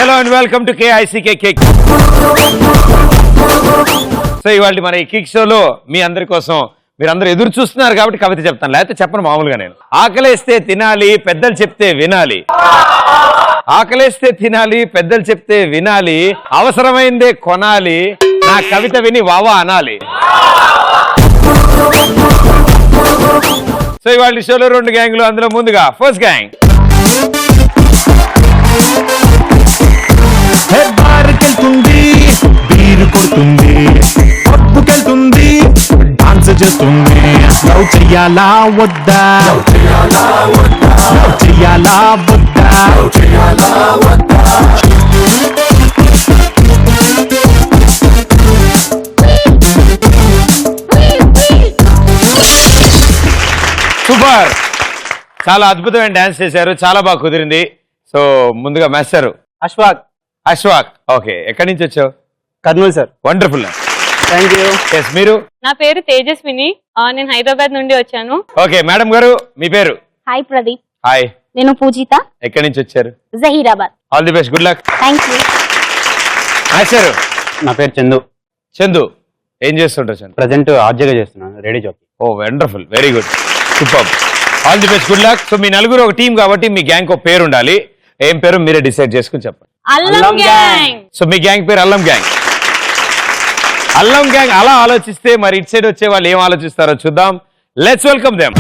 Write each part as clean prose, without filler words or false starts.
Hello and welcome to KICK kick. So ఇవాళ మన ఈ కిక్ షోలో మీ అందరి కోసం మీరందరూ ఎదురు చూస్తున్నారు కాబట్టి కవిత చెప్తాను, లేకపోతే చెప్పను మామూలుగా. నేను ఆకలేస్తే తినాలి, పెద్దలు చెప్తే వినాలి. ఆకలేస్తే తినాలి, పెద్దలు చెప్తే వినాలి, అవసరమైందే కొనాలి, నా కవిత విని వావా అనాలి. సో ఇవాళ షోలో 2 గ్యాంగ్లు, అందులో ముందుగా ఫస్ట్ గ్యాంగ్. బార్కెళ్తుంది, బీరు కొడుతుంది, పబ్బుకెళ్తుంది, డాన్స్ చేస్తుంది. లవ్ చెయ్యాలా వద్దా, లవ్ చెయ్యాలా వద్దా. సూపర్, చాలా అద్భుతమైన డాన్స్ చేశారు, చాలా బాగా కుదిరింది. సో ముందుగా మాస్టర్ అశ్వాక్. ఓకే, ఎక్కడి నుంచి వచ్చావు? Kurnool sir. Wonderful, thank you. Yes, మీరు? నా పేరు తేజస్విని, నేను హైదరాబాద్ నుండి వచ్చాను. ఓకే, మేడం గారు మీ పేరు? హాయ్ ప్రదీప్. హాయ్. నేను పూజిత, ఎక్కడి నుంచి వచ్చారు? Zaheerabad. All the best, good luck. Thank you. Master? నా పేరు చందు. ఏం చేస్తుంటారు చందు? ప్రజెంట్ ఆర్జేగా చేస్తున్నాను, radio jockey. Oh wonderful, very good, super. All the best, good luck. So మీ నలుగురు ఒక టీం కాబట్టి మీ గ్యాంగ్ ఒక పేరు ఉండాలి. ఏం పేరు మీరే డిసైడ్ చేసుకుని చెప్పండి. అల్లం గ్యాంగ్. సో మీ గ్యాంగ్ పేరు అల్లం గ్యాంగ్. అల్లం గ్యాంగ్ అలా ఆలోచిస్తే మరి ఇటు సైడ్ వచ్చే వాళ్ళు ఏం ఆలోచిస్తారో చూద్దాం. Let's welcome them.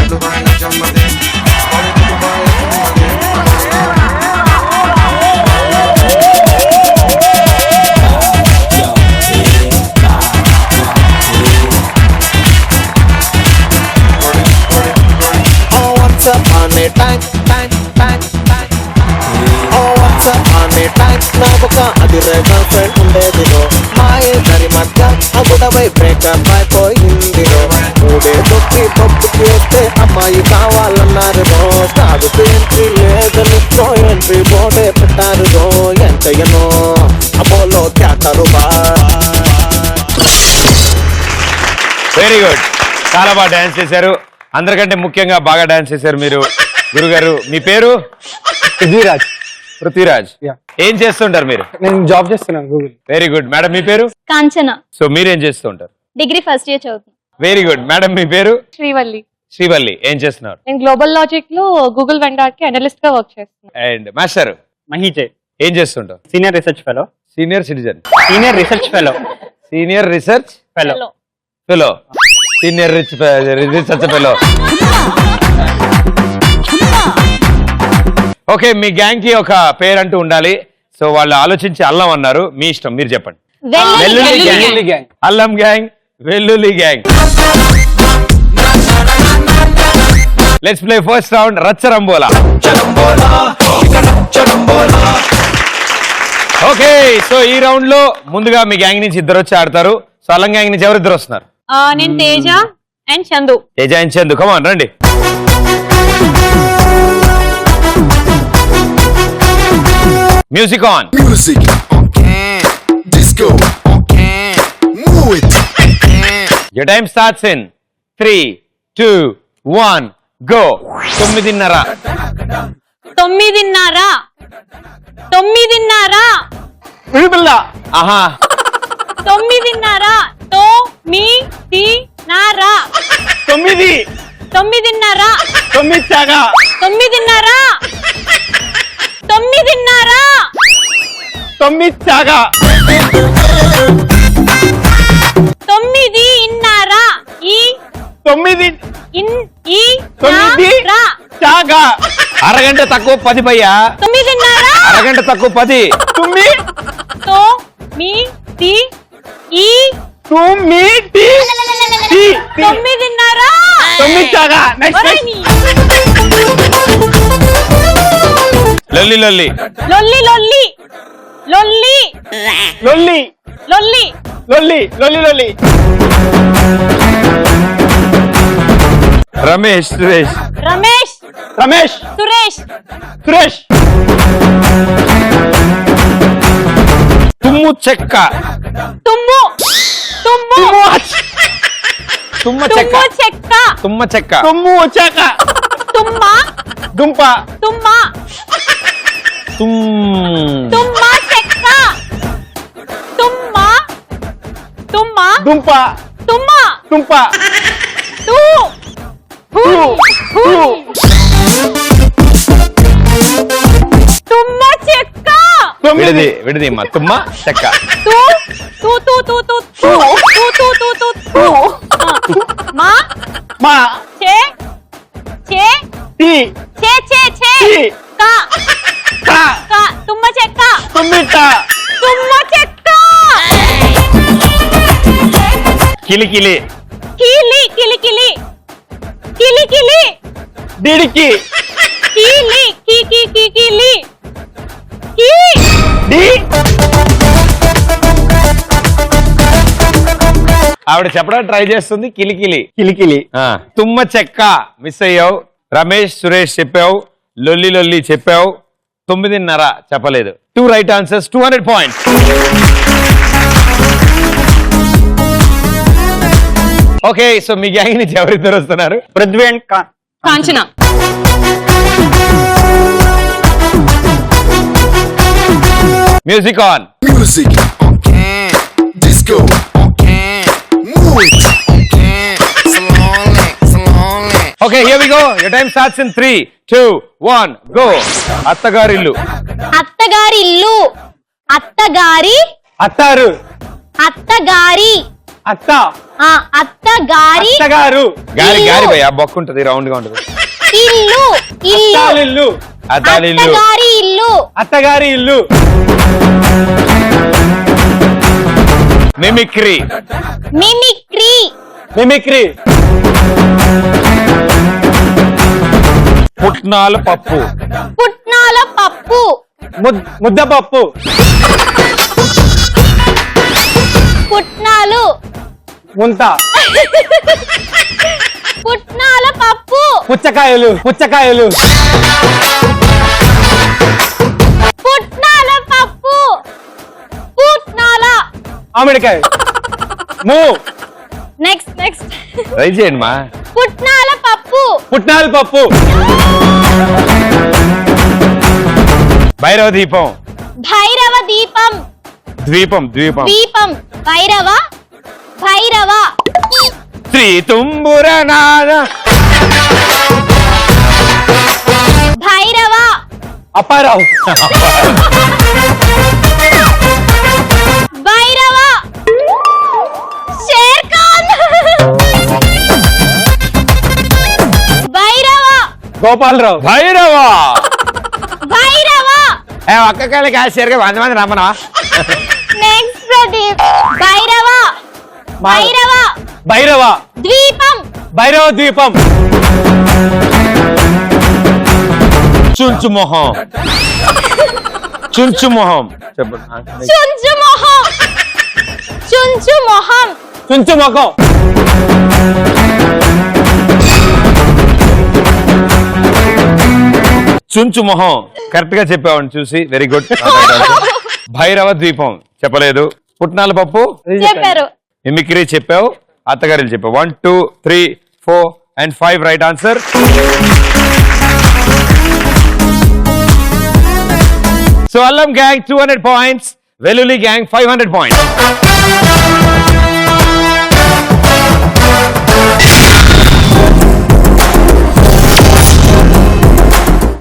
ఉండేదిరో మాయే దరి మధ్య అగుడవై బ్రేకప్ అయిపోయిందిరో. మూడే తొక్కి పప్పుకి వస్తే అమ్మాయి కావాలన్నారు రో. తాగుతూ ఎంట్రీ లేదని ఎంట్రీ బోర్డే పెట్టారు రో. ఎంతయ్యనో అపోలో థియేటరు బా. వెరీ గుడ్, చాలా బాగా డాన్స్ చేశారు. అందరికంటే ముఖ్యంగా బాగా డాన్స్ చేశారు మీరు. గురుగారు మీ పేరు? పృథ్వీరాజ్. ఏం చేస్తుంటారు మీరు? నేను జాబ్ చేస్తున్నాను గూగుల్. Very good. మేడం మీ పేరు? కాంచన. సో మీరేం చేస్తూ ఉంటారు? డిగ్రీ ఫస్ట్ ఇయర్ చదువుతున్నా. Very good. మేడం మీ పేరు? శ్రీవల్లి. ఏం చేస్తున్నారు? నేను గ్లోబల్ లాజిక్ లో గూగుల్ వెండర్ కి అనలిస్ట్ గా వర్క్ చేస్తున్నాను. And master? మహీజే. ఏం చేస్తుంటారు? Senior research fellow. Senior citizen. Senior research fellow. Senior research fellow. Fellow. Senior research fellow. Okay, మీ గ్యాంగ్ కి ఒక పేరు అంటూ ఉండాలి. సో వాళ్ళు ఆలోచించి అల్లం అన్నారు, మీ ఇష్టం, మీరు చెప్పండి. వెల్లుల్లి గ్యాంగ్. అల్లం గ్యాంగ్, వెల్లుల్లి gang. Let's play first round రచ్చరంబోలా. ఓకే, సో ఈ రౌండ్ లో ముందుగా మీ గ్యాంగ్ నుంచి 2 వచ్చి ఆడతారు. సో అల్లం గ్యాంగ్ నుంచి ఎవరు 2 వస్తున్నారు? నేను తేజ అండ్ చందు. తేజ అండ్ చందు, కమాన్ రండి. Music on. Music on can. Disco on can. Move it. Your time starts in 3, 2, 1, go. 9:30. 9:30. ఆహా. 9:30. 9:30. 9:30. 9 చాగా. 9:30. 9:30. 9 చాగా. 9:30. 9 చాగా. అరగంట తక్కువ 10 పయ్యా. 9:30. అరగంట తక్కువ 10. 9 చాగా. నెక్స్ట్. లొల్లి లొల్లి. లొల్లి లొల్లి. లొల్లి లొల్లి. లొల్లి. లొల్లి. లొల్లి. లొల్లి. రమేష్ సురేష్. రమేష్. రమేష్. సురేష్. సురేష్. తుమ్ము చెక్క. తుమ్ము. తుమ్ము. తుమ్మ చెక్క. చెక్క. తుమ్మ చెక్క. తుమ్ము చెక్క. తుమ్మ. దుంప. తుమ్మ. తుమ్. తుమ్మ చెక్క. దుంప తుమ్మ తుంప తూ తుమ్మ చెక్క విడిది విడిది మా తుమ్మ చెక్క. తూ తూ తూ తూ తూ తూ తూ తూ తూ తూ మా మా చే చే టీ చే చే చే టీ. కా కా కా తుమ్మ చెక్క తుమ్మిట తుమ్మ చెక్క కిలికిలి కీలి కిలి కిలి కిలి కిలి డిడికి కీలి కి కి కి కిలి కీ డి ఆవిడ చెప్పడానికి ట్రై చేస్తుంది కిలికిలి. కిలికిలి తుమ్మ చెక్క మిస్ అయ్యావు. రమేష్ సురేష్ చెప్పావు. లొల్లి లొల్లి చెప్పావు. 9.5 చెప్పలేదు. 2 right answers, 200 points. Okay, so మీ గ్యాంగ్ నుంచి ఎవరిద్దరు వస్తున్నారు? Prithvi and Kanchana music on. Music on can. Disco on can. Move it on can. Slowly, slowly. Okay, here we go. Your time starts in 3, 2, 1 go. అత్తగారిల్లు. అత్తగారి ఇల్లు అత్తగారి అత్తారు అత్తగారి అత్త అత్తగారి అత్తగారు గారి గారి భయ బొక్క ఉంటుంది, రౌండ్ గా ఉంటుంది. ఇల్లు ఇల్లు అత్తాలిల్లు అత్తాలిల్లు. అత్తగారి ఇల్లు అత్తగారి ఇల్లు మిమిక్రీ. మిమిక్రీ మిమిక్రీ పుట్నాల పప్పు. పుట్నాల పప్పు ముద్దపప్పు పుట్నాలు ముంత పుట్నాల పప్పు పుచ్చకాయలు పుచ్చకాయలు పుట్నాల పప్పు పుట్నాల మామిడికాయ మూ నెక్స్ట్ నెక్స్ట్ ట్రై చేయండి మా. పుట్నాల పప్పు పుట్నాల పప్పు భైరవ దీపం. భైరవ దీపం ద్వీపం ద్వీపం. దీపం భైరవ భైరవ శ్రీ తుంబుర నాద. భైరవ అప్పారావు భైరవ షేర్ ఖాన్ భైరవ గోపాలరావు భైరవ. భైరవ ఒక్క కాళ్ళకి ఆశ్చర్యగా 100 మంది రమ్మనా? నెక్స్ట్ ప్రదీప్ భైరవ భైరవ భైరవ ద్వీపం భైరవ ద్వీపం చుంచు మొహం. చుంచు మొహం చెప్పండి. చుంచు మొహం చుంచు మొహం చుంచు ముఖం చుంచు మొహం కరెక్ట్ గా చెప్పావండి చూసి. Very good. భైరవ ద్వీపం చెప్పలేదు. పుట్నాల పప్పు చెప్పారు మిమిక్రీ చెప్పావు. అత్తగారిలు చెప్పావు. 1, 2, 3, 4 and 5 రైట్ ఆన్సర్. సో అల్లం గ్యాంగ్ 200 పాయింట్స్, వెల్లుల్లి గ్యాంగ్ 500 పాయింట్స్.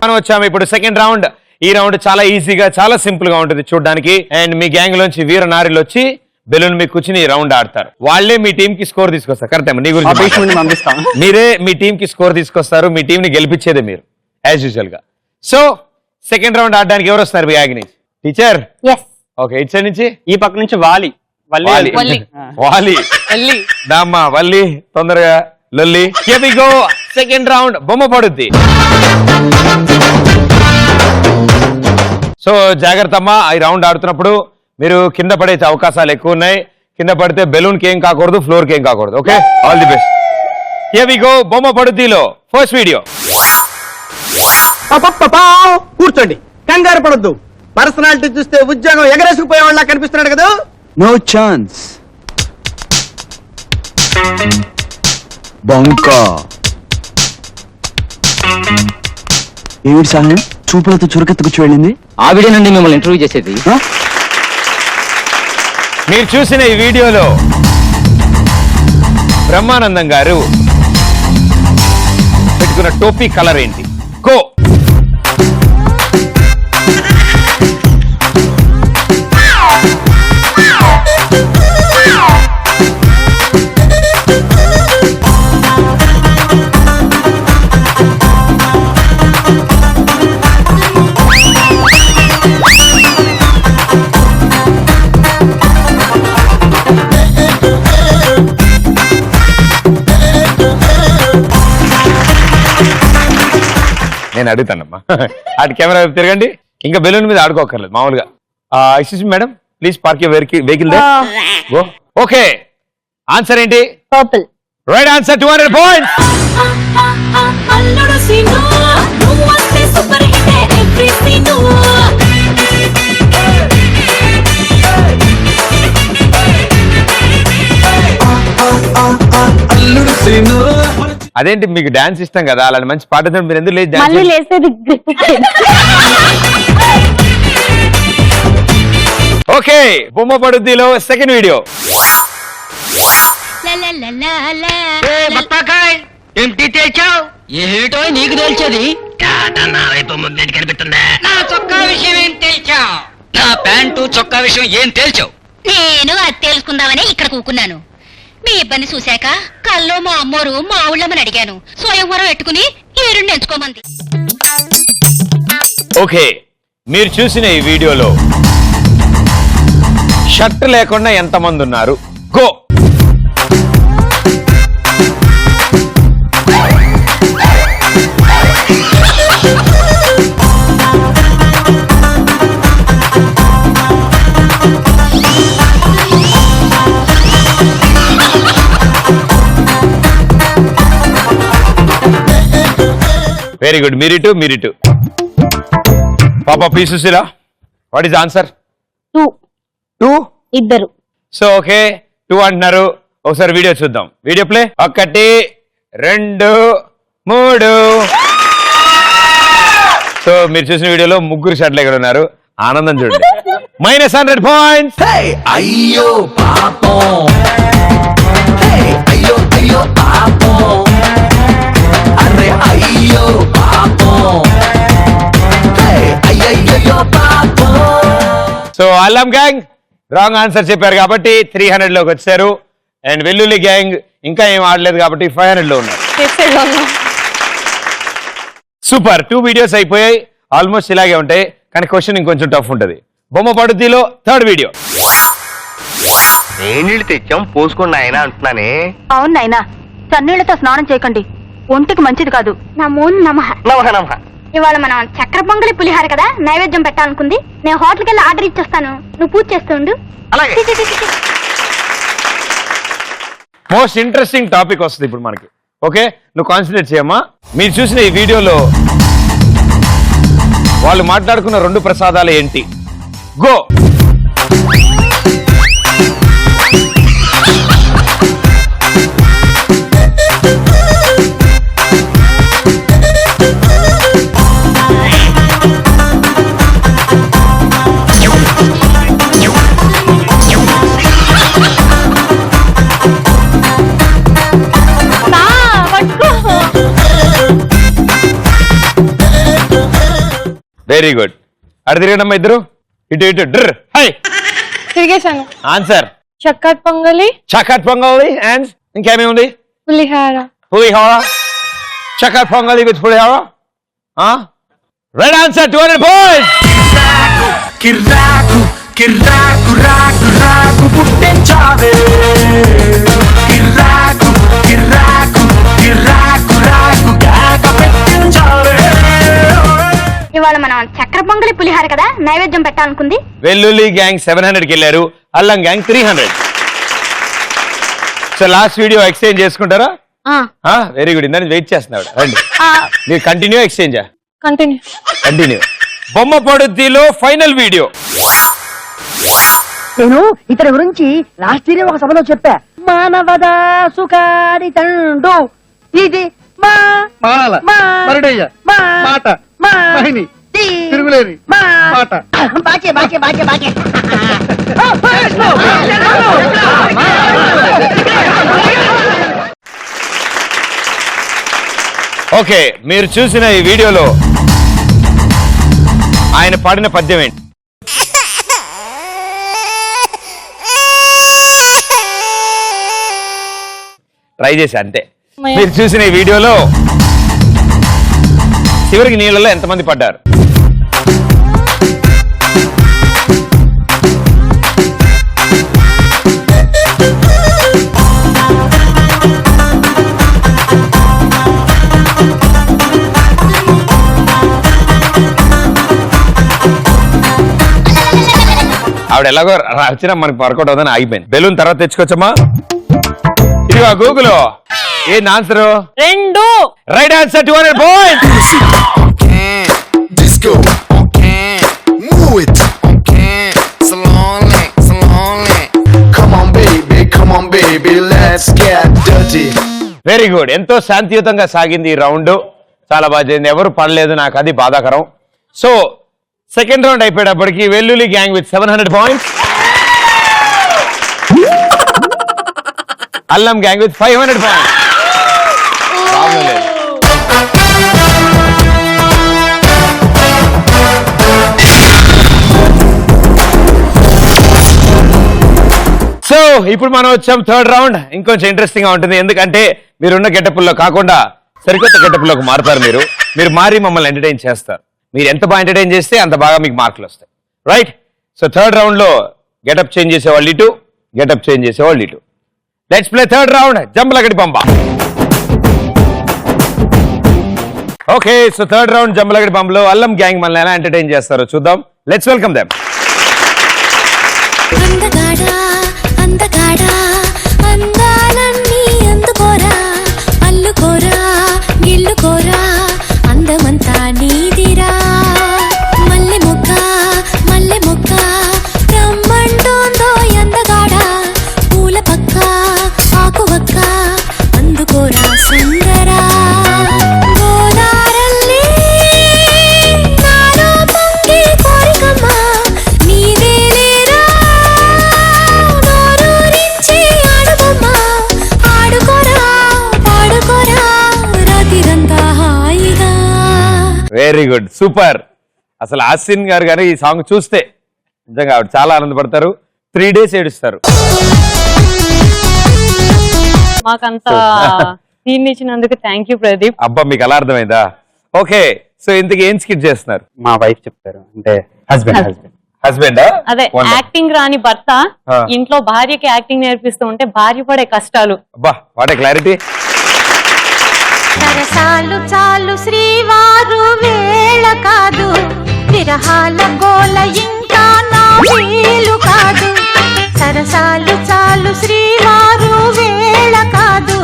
మనం వచ్చాము ఇప్పుడు సెకండ్ రౌండ్. ఈ రౌండ్ చాలా ఈజీగా చాలా సింపుల్ గా ఉంటుంది చూడడానికి. అండ్ మీ గ్యాంగ్ లోంచి వీర నారీలు వచ్చి బెలూన్ మీ కూర్చుని ఈ రౌండ్ ఆడతారు. వాళ్ళే మీ టీం కి స్కోర్ తీసుకొస్తారు. కరెక్ట్ నీ గురించి పంపిస్తాం మీరే మీ టీం కి స్కోర్ తీసుకొస్తారు. మీ టీం ని గెలిపించేదే మీరు యాజ్ యూజువల్ గా. సో సెకండ్ రౌండ్ ఆడడానికి ఎవరు వస్తారు మీ గ్యాంగ్ నుంచి? టీచర్. ఎస్ ఓకే, ఇటు సైడ్ నుంచి ఈ పక్క నుంచి వాలి వాలి. వాలి దామ్మా వల్లి తొందరగా లొల్లి. Here we go. Second round బొమ్మ పడుద్ది. సో జాగ్రత్త అమ్మా, ఈ రౌండ్ ఆడుతున్నప్పుడు మీరు కింద పడే అవకాశాలు ఎక్కువ ఉన్నాయి. కింద పడితే బెలూన్ కి ఏం కాకూడదు, ఫ్లోర్ కి ఏం కాకూడదు. Okay, all the best. Here we go. బొమ్మ పడుద్దిలో ఫస్ట్ వీడియో. కూర్చోండి, కంగారు పడద్దు. పర్సనాలిటీ చూస్తే ఉద్యోగం ఎగరేసుకుపోయే వాళ్ళ కనిపిస్తున్నాడు కదా. No chance. బంకా ఏమిటి సాయం చూపులతో చురకెత్తుకుచ్చి వెళ్ళింది? ఆవిడేనండి మిమ్మల్ని ఇంటర్వ్యూ చేసేది. మీరు చూసిన ఈ వీడియోలో బ్రహ్మానందం గారు పెట్టుకున్న టోపీ కలర్ ఏంటి? గో. నేను అడుగుతానమ్మా. అటు కెమెరా వైపు తిరగండి. ఇంకా బెలూన్ మీద ఆడుకోకర్లేదు మామూలుగా. Excuse madam, please park your vehicle. Okay, answer ఏంటి? పర్పుల్. Right answer, 200 points. అల్లుడు సీను నువ్వు వస్తే సూపర్ హిట్ ఎవ్రీ సీను. అదేంటి, మీకు డాన్స్ ఇష్టం కదా, అలాంటి మంచి పాట మీరు ఎందుకు లేదు మళ్ళీ లేసేది. ఓకే, బొమ్మ పడుద్దిలో సెకండ్ వీడియో. ఏంటి తెచ్చావు? ఏటో నీకు తెలిసేది. నా వైపు ముద్దేటి కనిపిస్తుందా? నా చొక్కా విషయం ఏం తేల్చావు? నా ప్యాంటు చొక్కా విషయం ఏం తేల్చావు? నేను అది తెలుసుకుందామని ఇక్కడ కూకున్నాను. మీ ఇబ్బంది చూశాక కల్లో మా అమ్మోరు మా ఊళ్ళమ్మని అడిగాను. స్వయంవరం పెట్టుకుని ఏరుండి ఎంచుకోమంది. ఓకే, మీరు చూసిన ఈ వీడియోలో షర్ట్ లేకుండా ఎంతమంది ఉన్నారు? గో. Very good. మీరిటు పాప P Sushila, what is answer? 2. ఇద్దరు. సో ఓకే, 2 అంటున్నారు. ఒకసారి వీడియో చూద్దాం. Video play. 1 2 3. సో మీరు చూసిన వీడియోలో ముగ్గురు షర్ట్లు ఎక్కడ ఉన్నారు? ఆనందం చూడండి. -100 పాయింట్స్. అయ్యో పాపం, అయ్యో అయ్యో పాపం, అరే అయ్యో పాపం, అయ్యయ్యో పాపం. సో అల్లం గ్యాంగ్ రాంగ్ ఆన్సర్ చెప్పారు కాబట్టి 300 లోకి వచ్చారు. అండ్ వెల్లుల్లి గ్యాంగ్ ఇంకా ఏం ఆడలేదు కాబట్టి 500 లో ఉన్నారు. సూపర్. 2 వీడియోస్ అయిపోయాయి. ఆల్మోస్ట్ ఇలాగే ఉంటాయి, కానీ క్వశ్చన్ ఇంకొంచెం టఫ్ ఉంటుంది. బొమ్మ పడుద్దిలో థర్డ్ వీడియో. ఏ నీళ్ళు తెచ్చాం పోసుకోండి ఆయన అంటున్నానే. అవును నాయనా, చన్నీళ్లతో స్నానం చేయకండి, ఒంటికి మంచిది కాదు. నమో నమః. నమః నమః. ఇవాళ మనం చక్కెర పొంగలి పులిహార కదా నైవేద్యం పెట్టాలనుకుంది. నేను హోటల్కి వెళ్ళి ఆర్డర్ ఇచ్చేస్తాను, నువ్వు పూజ చేస్తుండు. అలాగే. మోస్ట్ ఇంట్రెస్టింగ్ టాపిక్ వస్తుంది ఇప్పుడు మనకి. ఓకే, నువ్వు కాన్సన్ట్రేట్ చేయమ్మా. మీరు చూసిన ఈ వీడియోలో వాళ్ళు మాట్లాడుకున్న 2 ప్రసాదాలు ఏంటి? గో. Very good. అటు తిరగడమ్మా ఇద్దరు. ఇటు డ్ర్. హై, తిరిగేశాను. ఆన్సర్ చక్కెర పొంగలి, చక్కట్ పొంగలి. అండ్ ఇంకేమీ ఉంది? పులిహార. చక్కట్ పొంగలి విత్ పులిహార. Right answer, 200 points. కిర్రాకు కిర్రాకు రాకు రాకు పుట్టించావే, కిర్రాకు కిర్రాకు కిర్రాకు రాకు కేక పెట్టించావే. ఇవాళ మనం చక్కెర పొంగలి పులిహార కదా నైవేద్యం పెట్టాలనుకుంది. వెల్లుల్లి గ్యాంగ్ 700కి వెళ్ళారు, అల్లం gang 300. So last video exchange చేసుకుంటారా? Very good. ఇందని వెయిట్ చేస్తున్నాడు. రండి, మీరు కంటిన్యూ ఎక్స్చేంజ్. కంటిన్యూ. బొమ్మ పడుద్దిలో ఫైనల్ వీడియో. నేను ఇతని గురించి లాస్ట్ ఇయర్ ఒక సభలో చెప్పా. మానవద సుఖాది తండు ఇది మా మానాల మా మరడయ్య మా మాట మా మహిని ది తిరుగులేని మా మాట. బాకే బాకే బాకే బాకే ఓకే, మీరు చూసిన ఈ వీడియోలో ఆయన పాడిన పద్యం ఏంటి? ట్రై చేసి అంతే. మీరు చూసిన ఈ వీడియోలో చివరికి నీళ్ళలో ఎంతమంది పడ్డారు? ఆవిడ ఎలాగో వచ్చినా మనకి వర్కౌట్ అవుతుందని ఆగిపోయింది. బెలూన్ తర్వాత తెచ్చుకోవచ్చమ్మా. ఇదిగో గూగుల్ ఏంది answer? 2. Right answer, 200 points. Disco, okay. Move it, okay. Slowly, slowly. Come on, baby, let's get dirty. Very good. ఎంతో శాంతియుతంగా సాగింది ఈ రౌండ్. చాలా బాగా చేసింది. ఎవరు పడలేదు, నాకు అది బాధాకరం. సో సెకండ్ రౌండ్ అయిపోయేటప్పటికి వెల్లుల్లి గ్యాంగ్ విత్ 700 points, అల్లం గ్యాంగ్ విత్ 500 points. ప్రాబ్లం లేదు. సో ఇప్పుడు మనం వచ్చాం థర్డ్ రౌండ్. ఇంకొంచెం ఇంట్రెస్టింగ్ గా ఉంటుంది, ఎందుకంటే మీరున్న గెటప్లో కాకుండా సరికొత్త గెటప్లోకి మారుతారు. మీరు మారి మమ్మల్ని ఎంటర్టైన్ చేస్తారు. మీరు ఎంత బాగా ఎంటర్టైన్ చేస్తే అంత బాగా మీకు మార్కులు వస్తాయి. రైట్? సో థర్డ్ రౌండ్ లో గెటప్ చేంజ్ చేసేవాళ్ళు ఇటు, గెటప్ చేంజ్ చేసేవాళ్ళు ఇటు. లెట్స్ ప్లే థర్డ్ రౌండ్, జంబలగడి పంప. ఓకే, సో థర్డ్ రౌండ్ జంబలగడి పంపలో అల్లం గ్యాంగ్ మనల్ని ఎలా ఎంటర్టైన్ చేస్తారో చూద్దాం. Let's welcome them. అందగాడా అందగాడా అందాలన్నీ అందుకోరా, అల్లుకోరా గిల్లుకోరా, అందమంతా నీదిరా. మల్లె మొక్క రమ్మంటోందో అందగాడా, పూల పక్క ఆకు వక్క అందుకోరా సుందరా. గోదారల్లే నాలో పొంగే కోరికమ్మ, నీవే లేరా నోరూరించి ఆడుబొమ్మ. ఆడుకోరా పాడుకోరా రాత్రిరంతా హాయిగా. Very good, super. అసలు ఆసిన్ గారు గారు ఈ సాంగ్ చూస్తే నిజంగా ఆవిడ చాలా ఆనందపడతారు. 3 days ఏడుస్తారు. మాకంత సీన్ ఇచ్చినందుకు థ్యాంక్ యూ ప్రదీప్. అబ్బా, మీకు అలా అర్థమైందా? ఓకే, సో ఇంతకు ఏం స్కిట్ చేస్తున్నారు? మా వైఫ్ చెప్తారు, అంటే హస్బెండా? అదే యాక్టింగ్ రాని భర్త ఇంట్లో భార్యకి యాక్టింగ్ నేర్పిస్తూ ఉంటే భార్య పడే కష్టాలు. అబ్బా, వాట్ ఏ క్లారిటీ. సరసాలు చాలు శ్రీవారు వేళ కాదు, విరహాల గోల ఇంకా నా వీలు కాదు. సరసాలు చాలు శ్రీవారు వేళ కాదు,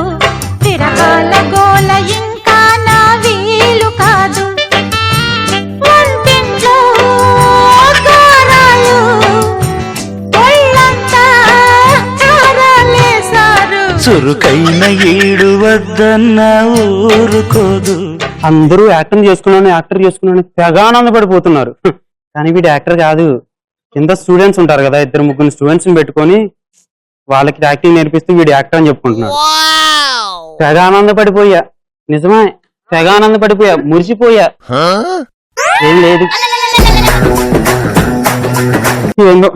విరహాల గోల ఇంకా నా వీలు కాదు. వంటింట్లో గారాలు ఒళ్ళంతా చారాలేశారు. చురుకైన ఏడు వద్దన్న ఊరుకోదు. అందరూ యాక్టర్ చేసుకున్నాను తెగ ఆనందపడిపోతున్నారు. కానీ వీడు యాక్టర్ కాదు. కింద స్టూడెంట్స్ ఉంటారు కదా, 2-3 స్టూడెంట్స్ ని పెట్టుకొని వాళ్ళకి యాక్టింగ్ నేర్పిస్తూ వీడు యాక్టర్ అని చెప్పుకుంటున్నాడు. తెగ ఆనందపడిపోయా, నిజమే తెగ ఆనందపడిపోయా, మురిసిపోయా. ఏం లేదు, ఏందో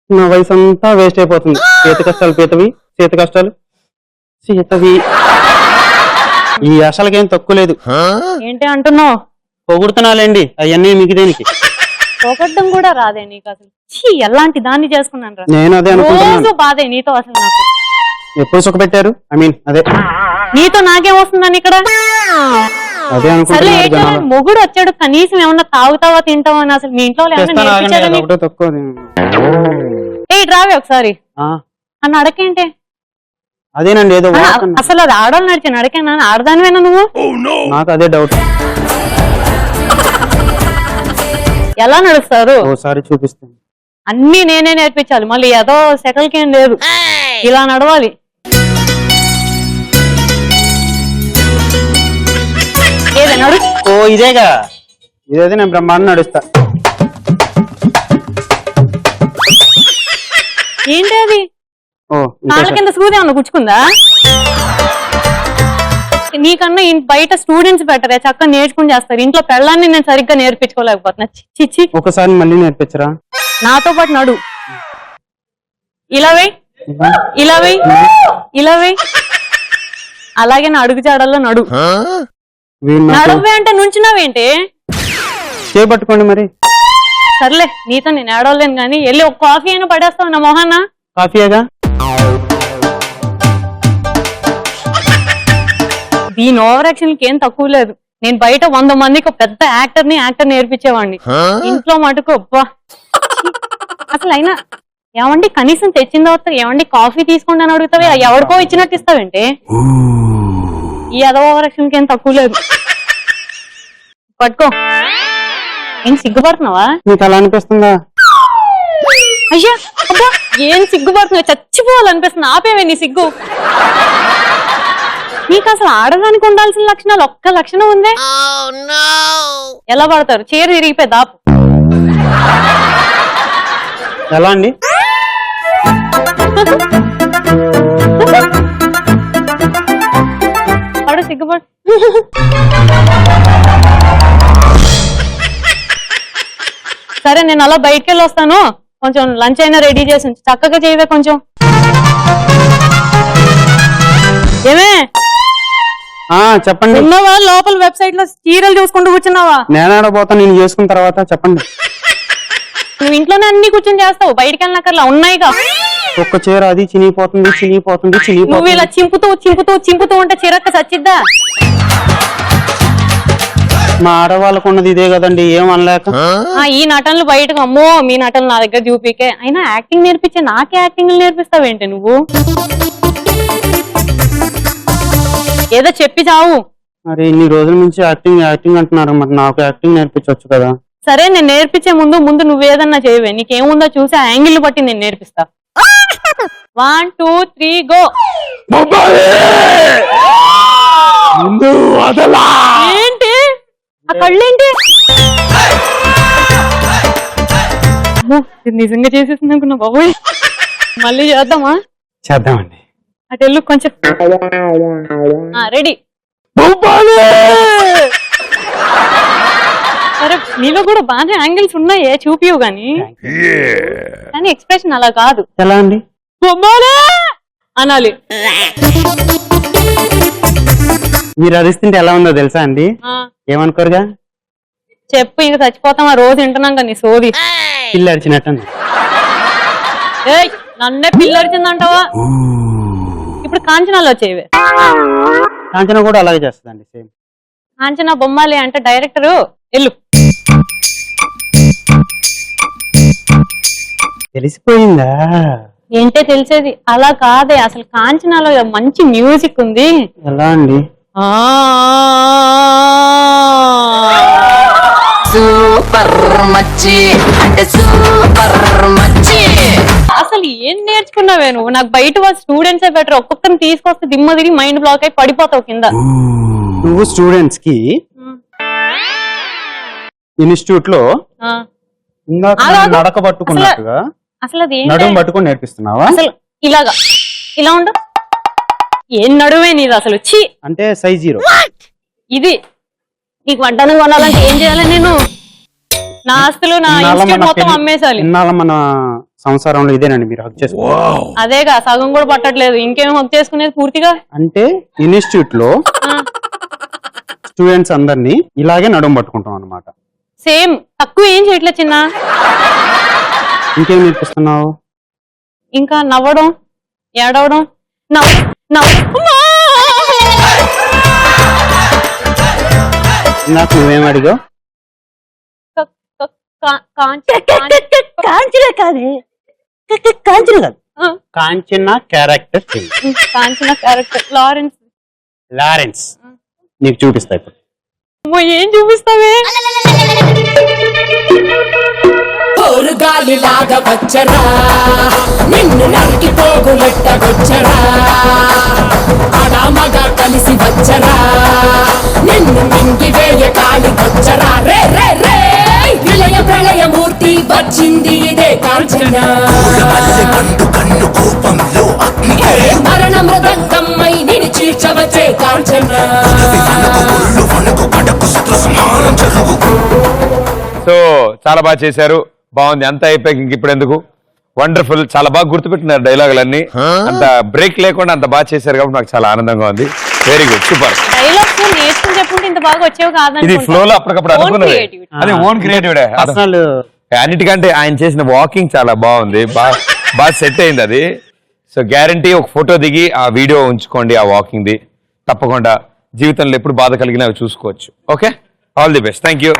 నా వయసు అంతా వేస్ట్ అయిపోతుంది. చేత కష్టాలు పీతవి, చేత కష్టాలు సీతవి. ఈ అసలుకేం తక్కువ లేదు. ఏంటి అంటున్నావు? పొగుడుతున్నాలేండి, అవన్నీ మీకు దేనికి? పోగొట్టడం కూడా రాదే నీకు అసలు? ఎలాంటి దాన్ని చేసుకున్నాను రా. నేను అదే అనుకుంటున్నాను. రోజు బాధే నీతో అసలు నాకు. ఎప్పుడు సుఖపెట్టారు? అదే నీతో నాకేం వస్తుందని ఇక్కడ? అదే సరే అనుకుంటున్నారు జనాలు. మొగుడు వచ్చాడు, కనీసం ఏమన్నా తాగుతావా తింటావా అని అసలు మీ ఇంట్లో చేస్తాను, ఆగండి, ఒకటే తక్కువ. రావే ఒకసారి అన్న అడకేంటే. అదేనండి ఏదో వాసన. అసలు అది ఆడవాళ్ళు నడిచి నడకేనా? ఆడదానివేనా నువ్వు? నాకు అదే డౌట్. ఎలా నడుస్తారు? ఓసారి చూపిస్తాను. అన్ని నేనే నేర్పించాలి, మళ్ళీ ఏదో సెకల్కి ఏం లేదు, ఇలా నడవాలి. ఏదే నడు. ఓ ఇదేగా, ఇదైతే నేను బ్రహ్మాండం నడుస్తా. ఏంటి అది? ఓ కాళ్ళ కింద సూది ఏమన్నా గుచ్చుకుందా? నీకన్నా బయట స్టూడెంట్స్ బెటరే, చక్కగా నేర్చుకుని చేస్తారు. ఇంట్లో పెళ్ళాన్ని నేను సరిగ్గా నేర్పించుకోలేకపోతున్నా. చిచ్చి ఒకసారి మళ్ళీ నేర్పించరా? నాతో పాటు నడు. ఇలా వెయ్, ఇలా వెయ్, ఇలా వెయ్. అలాగే నా అడుగు జాడల్లో నడు. నడవే అంటే నుంచున్నావేంటి? చేపట్టుకోండి మరి. సర్లే నీతో నేను ఏడవలేను కానీ వెళ్ళి ఒక కాఫీ అయినా పడేస్తావు నా మొహాన్న. కాఫీగా దీని ఓవర్ యాక్షన్ కి ఏం తక్కువ లేదు. నేను బయట 100 మందికి ఒక పెద్ద యాక్టర్ నేర్పించేవాడిని. ఇంట్లో మటుకు అబ్బా. అసలు అయినా ఏమండి కనీసం తెచ్చిన తర్వాత ఏమండి కాఫీ తీసుకోండి అని అడుగుతావే, ఎవరికో ఇచ్చినట్టు ఇస్తావేంటి? ఈ అదో ఓవర్ యాక్షన్ కి ఏం తక్కువ లేదు. పట్టుకో. ఏం సిగ్గుపడుతున్నావా? నీకు అలా అనిపిస్తుందా? అయ్యా అబ్బా ఏం సిగ్గుపడుతున్నావు, చచ్చిపోవాలనిపిస్తుంది. ఆపేవే నీ సిగ్గు. నీకు అసలు ఆడదానికి ఉండాల్సిన లక్షణాలు ఒక్క లక్షణం ఉందే. ఎలా పడతారు? చీర తిరిగిపోయి దాపు. ఎలా అండి? పడు సిగ్గుపడు. సరే నేను అలా బయటికి వెళ్ళి వస్తాను. కొంచెం లంచ్ అయినా రెడీ చేసి ఉంచు. చక్కగా చేయవే కొంచెం. ఏమే చెప్పండి. ఉన్నావా లోపల వెబ్సైట్ లో చీరలు చూసుకుంటూ కూర్చున్నావా? నేనాడబోతా నేను చేసుకున్న తర్వాత. చెప్పండి. నువ్వు ఇంట్లోనే అన్ని కూర్చొని చేస్తావు, బయటికి వెళ్ళినాకర్లా ఉన్నాయిగా. ఒక్క చీర అది చినిగిపోతుంది. నువ్వు ఇలా చింపుతూ ఉంటే చిరక్క చచ్చిద్దా? మా ఆడవాళ్ళకు ఉన్నది ఇదే కదండి, ఏం అనలేక. ఈ నటనలు బయటకు అమ్మో మీ నటనలు నా దగ్గర చూపికే. అయినా యాక్టింగ్ నేర్పించే నాకే యాక్టింగ్ నేర్పిస్తావేంటి నువ్వు? ఏదో చెప్పి చావు. మరి ఇన్ని రోజుల నుంచి యాక్టింగ్ అంటున్నారు, మరి నాకు యాక్టింగ్ నేర్పించవచ్చు కదా. సరే నేను నేర్పించే ముందు నువ్వేదన్నా చేయవే. నీకేముందో చూసి ఆ యాంగిల్ బట్టి నేను నేర్పిస్తా. 1 2 3 గో. ఏంటి ఆ కళ్ళేంటి? నిజంగా చేసేసింది అనుకున్నా బాబోయ్. మళ్ళీ చేద్దామా? చేద్దామండి. అటు వెళ్ళు కొంచెం. రెడీ. సరే నీలో కూడా బాగా యాంగిల్స్ ఉన్నాయే, చూపియవు కానీ ఎక్స్ప్రెషన్ అలా కాదు. ఎలా అండి? అనాలి. మీరు అరిస్తుంటే ఎలా ఉందో తెలుసా అండి? ఏమనుకోరుగా? చెప్పు, ఇంక చచ్చిపోతాం. ఆ రోజు వింటున్నాం కదా నీ సోది. పిల్ల అరిచినట్టు. నన్నే పిల్ల అరిచిందంటావా? ఇప్పుడు కాంచనాలో చేయవే. కాంచన కూడా అలాగే చేస్తుందండి, సేమ్. కాంచన బొమ్మాలి అంటే డైరెక్టరు ఎల్లు. తెలిసిపోయిందా? ఏంటే తెలిసేది? అలా కాదే, అసలు కాంచనాలో మంచి మ్యూజిక్ ఉంది. ఎలా అండి? సూపర్ మచ్చి అంటే సూపర్ మచ్చి. అసలు ఏం నేర్చుకున్నావే నువ్వు? నాకు బయట వాళ్ళ స్టూడెంట్సే బెటర్. ఒక్కొక్కరిని తీసుకొస్తే దిమ్మ తిరిగి మైండ్ బ్లాక్ అయి పడిపోతావు కింద. నువ్వు స్టూడెంట్స్ కి ఇన్స్టిట్యూట్ లో నడక పట్టుకున్నట్టుగా అసలు అది నడుము పట్టుకుని నేర్పిస్తున్నావా? అసలు ఇలాగా ఇలా ఉండు. ఏం నడువే నీది అసలు? ఛీ అంటే సైజ్ 0. ఇది నీకు వడ్డానం కొనాలంటే ఏం చేయాలి? నేను నా ఆస్తులు నా ఇన్స్టిట్యూట్ మొత్తం అమ్మేసాలి. ఇన్నాళ్ళ మన సంసారంలో ఇదేనండి మీరు హక్ చేసుకో. అదేగా సగం కూడా పట్టట్లేదు, ఇంకేం హక్ చేసుకునేది పూర్తిగా. అంటే ఇన్స్టిట్యూట్ లో స్టూడెంట్స్ అందరినీ ఇలాగే నడుము పట్టుకుంటాం అన్నమాట. సేమ్. తక్కువ ఏం చేయట్లేదు చిన్న. ఇంకేం నేర్పిస్తున్నావు? ఇంకా నవ్వడం, ఏడవడం. నాకు నువ్వేం అడిగావు? కాంచన కాదే, కాంచన కాదు, Kanchana character. Kanchana character Lawrence. నీకు చూపిస్తా ఇప్పుడు. ఏం చూపిస్తావే? గాలి లాగా వచ్చరా, నిన్ను నరికి పోగులెట్టగొచ్చరా, ఆడామగా కలిసి వచ్చరా, నిన్ను మింగివేయ కాలి వచ్చరా. రే రే రే విలయ ప్రళయమూర్తి వచ్చింది ఇదే కాంచన. మరణ మృదంగమ్మై నిన్ను చీల్చవచ్చే కాంచన. సో చాలా బాగా చేశారు, బాగుంది. అంతా అయిపోయాక ఇంక ఇప్పుడు ఎందుకు, వండర్ఫుల్. చాలా బాగా గుర్తుపెట్టినారు డైలాగులన్నీ, అంత బ్రేక్ లేకుండా అంత బాగా చేశారు కాబట్టి నాకు చాలా ఆనందంగా ఉంది. Very good, super. డైలాగ్స్ నేర్చుకుని చెప్పుకుంటే ఇంత బాగా వచ్చేవి ఇది కాదు. ఫ్లో లో అప్పటికప్పుడు అనుకున్నది, అది ఓన్ క్రియేటివిటీ. అసలు అన్నిటికంటే ఆయన చేసిన వాకింగ్ చాలా బాగుంది, బాగా సెట్ అయింది అది. సో గ్యారంటీ ఒక ఫోటో దిగి ఆ వీడియో ఉంచుకోండి, ఆ వాకింగ్ ది. తప్పకుండా జీవితంలో ఎప్పుడు బాధ కలిగినా అవి చూసుకోవచ్చు. Okay, all the best, thank you.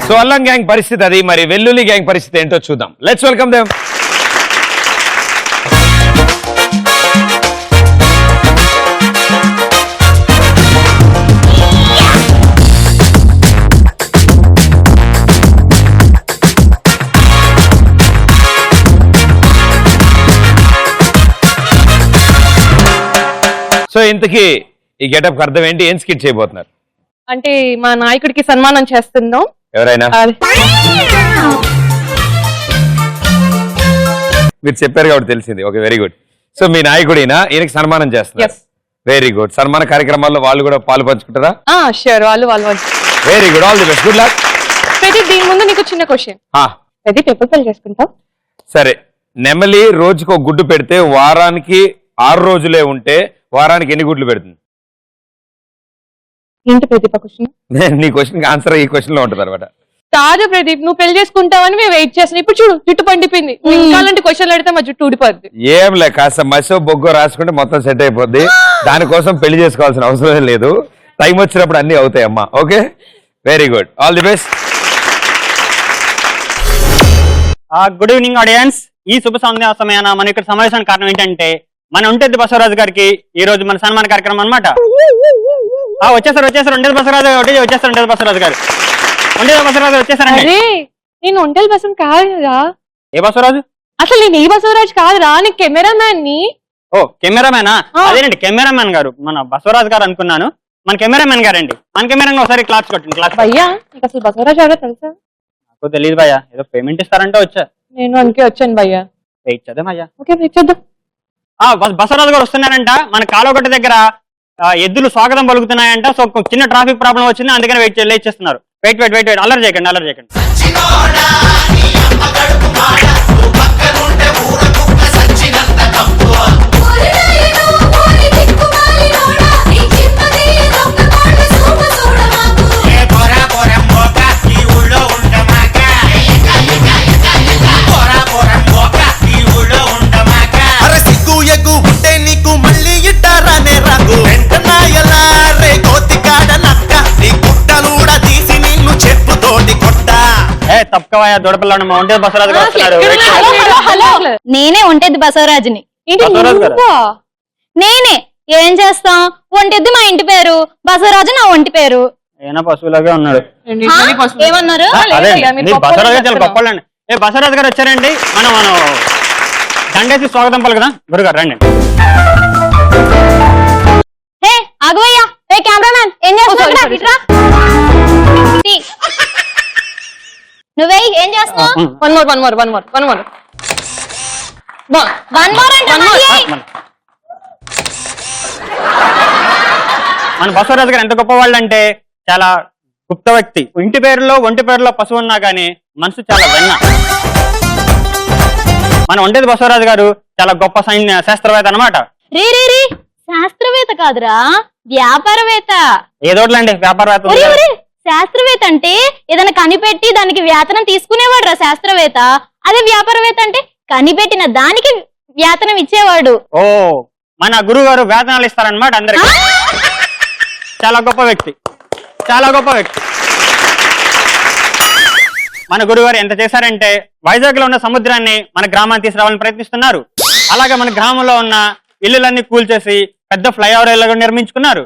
So అల్లం గ్యాంగ్ పరిస్థితి అది, మరి వెల్లుల్లి గ్యాంగ్ పరిస్థితి ఏంటో చూద్దాం. Let's welcome them. సో ఇంతకీ ఈ గెటప్ అర్థం ఏంటి, ఏం స్కిట్ చేయబోతున్నారు? అంటే మా నాయకుడికి సన్మానం చేస్తున్నాం. ఎవరైనా మీరు చెప్పారు కాబట్టి తెలిసింది. Okay, very good. సో మీ నాయకుడినా, ఈయనకి సన్మానం చేస్తున్నారు. Very good. సన్మాన కార్యక్రమాల్లో వాళ్ళు కూడా పాలు పంచుకుంటారా? షూర్, వాళ్ళు very good, all the best, good luck. Pradeep, దీని ముందు నీకు చిన్న క్వశ్చన్. ప్రదీప్, ఎప్పుడు పెళ్లి చేసుకుంటావు? సరే, నెమలి రోజుకు ఒక గుడ్డు పెడితే వారానికి 6 రోజులే ఉంటే వారానికి ఎన్ని గుడ్లు పెడుతుంది? ఏంటి ప్రదీప్ క్వశ్చన్? నీ క్వశ్చన్ ఆన్సర్ ఈ క్వశ్చన్ లో ఉంటుంది అనమాట. కాదు ప్రదీప్, నువ్వు పెళ్లి చేసుకుంటావని మేము వెయిట్ చేస్తున్నాం. ఇప్పుడు చూడు, జుట్టు పండిపోయింది. ఇంకా అలాంటి క్వశ్చన్లు అడిగితే మా జుట్టు ఊడిపోద్ది. ఏం లే, కాస్త మసో బొగ్గో రాసుకుంటే మొత్తం సెట్ అయిపోద్ది. దానికోసం పెళ్లి చేసుకోవాల్సిన అవసరం లేదు, టైం వచ్చినప్పుడు అన్ని అవుతాయి అమ్మా. Okay, very good, all the best. Good evening audience. ఈ శుభ సంధ్యా సమయాన మన ఇక్కడ సమావేశానికి కారణం ఏంటంటే మన ఒంటెద్ది బసవరాజు గారికి ఈ రోజు మన సన్మాన కార్యక్రమం అనమాట. వచ్చేసారు ఒంటెద్ది బసవరాజు వచ్చేసారు. ఒంటెద్ది బసవరాజు గారు వచ్చేసారండి. నేను ఒంటెల బసం కాదు కదా. ఏ బసవరాజు? అసలు నేను ఏ బసవరాజు కాదురా, నీ కెమెరామ్యాన్ ని. ఓ కెమెరామ్యానా? అదేనండి కెమెరామ్యాన్ గారు, మన బసవరాజు గారు అనుకున్నాను. మన కెమెరామ్యాన్ గారండి. మన కెమెరా ఒకసారి క్లాస్ కొట్టండి. క్లాస్ భయ్యా, నీకు అసలు బసవరాజు ఎవరో తెలుసా? నాకు తెలియదు భయ్యా, ఏదో పేమెంట్ ఇస్తారంటే వచ్చా. నేను అందుకే వచ్చాను భయ్యా. వెయిట్ చేద్దాం అయ్యా. ఓకే, వెయిట్ చేద్దాం. బసవరాజు గారు వస్తున్నారంట. మన కాలువగట్ట దగ్గర ఎద్దులు స్వాగతం పలుకుతున్నాయంట. సో చిన్న ట్రాఫిక్ ప్రాబ్లం వచ్చింది, అందుకని వెయిట్ చేస్తున్నారు. వెయిట్ అల్లరి చేయకండి. తప్పకవయ్యా దొడపిల్లాడు, మా ఒంటెద్ది బసవరాజు గారు వస్తున్నారు. నేనే ఒంటెద్ది బసవరాజుని. నేనే ఏం చేస్తాం, ఒంటెద్ది మా ఇంటి పేరు, బసవరాజు నా ఒంటి పేరు. ఏనా పశువులాగే ఉన్నాడు. ఏమన్నారు? అదే బసవరాజు చాలా గొప్పవాళ్ళండి. బసవరాజు గారు వచ్చారండి. మనం దండేసి స్వాగతం పలుకుదాం. గురుగారు రండి. ఆగవయ్యా, కెమెరామ్యాన్ ఏం చేస్తున్నావు? నువ్వే ఏం చేస్తున్నావు? One more. మన బసవరాజు గారు ఎంత గొప్పవాళ్ళు అంటే చాలా గుప్త వ్యక్తి. ఇంటి పేరులో ఒంటి పేరులో పశువు ఉన్నా కానీ మనసు చాలా వెన్న. మన ఒంటెద్ది బసవరాజు గారు చాలా గొప్ప శాస్త్రవేత్త అనమాట. శాస్త్రవేత్త కాదురా, వ్యాపారవేత్త. ఏదోట్లండి వ్యాపారవేత్త. శాస్త్రవేత్త అంటే ఏదైనా కనిపెట్టి దానికి వేతనం తీసుకునేవాడు రా శాస్త్రవేత్త. అదే వ్యాపారవేత్త అంటే కనిపెట్టిన దానికి వేతనం ఇచ్చేవాడు. ఓ, మన గురువు గారు వేతనాలు ఇస్తారనమాట అందరికి. చాలా గొప్ప వ్యక్తి. మన గురువు గారు ఎంత చేశారంటే వైజాగ్ లో ఉన్న సముద్రాన్ని మన గ్రామాన్ని తీసుకురావాలని ప్రయత్నిస్తున్నారు. అలాగే మన గ్రామంలో ఉన్న ఇల్లులన్నీ కూల్చేసి పెద్ద ఫ్లైఓవర్ నిర్మించుకున్నారు.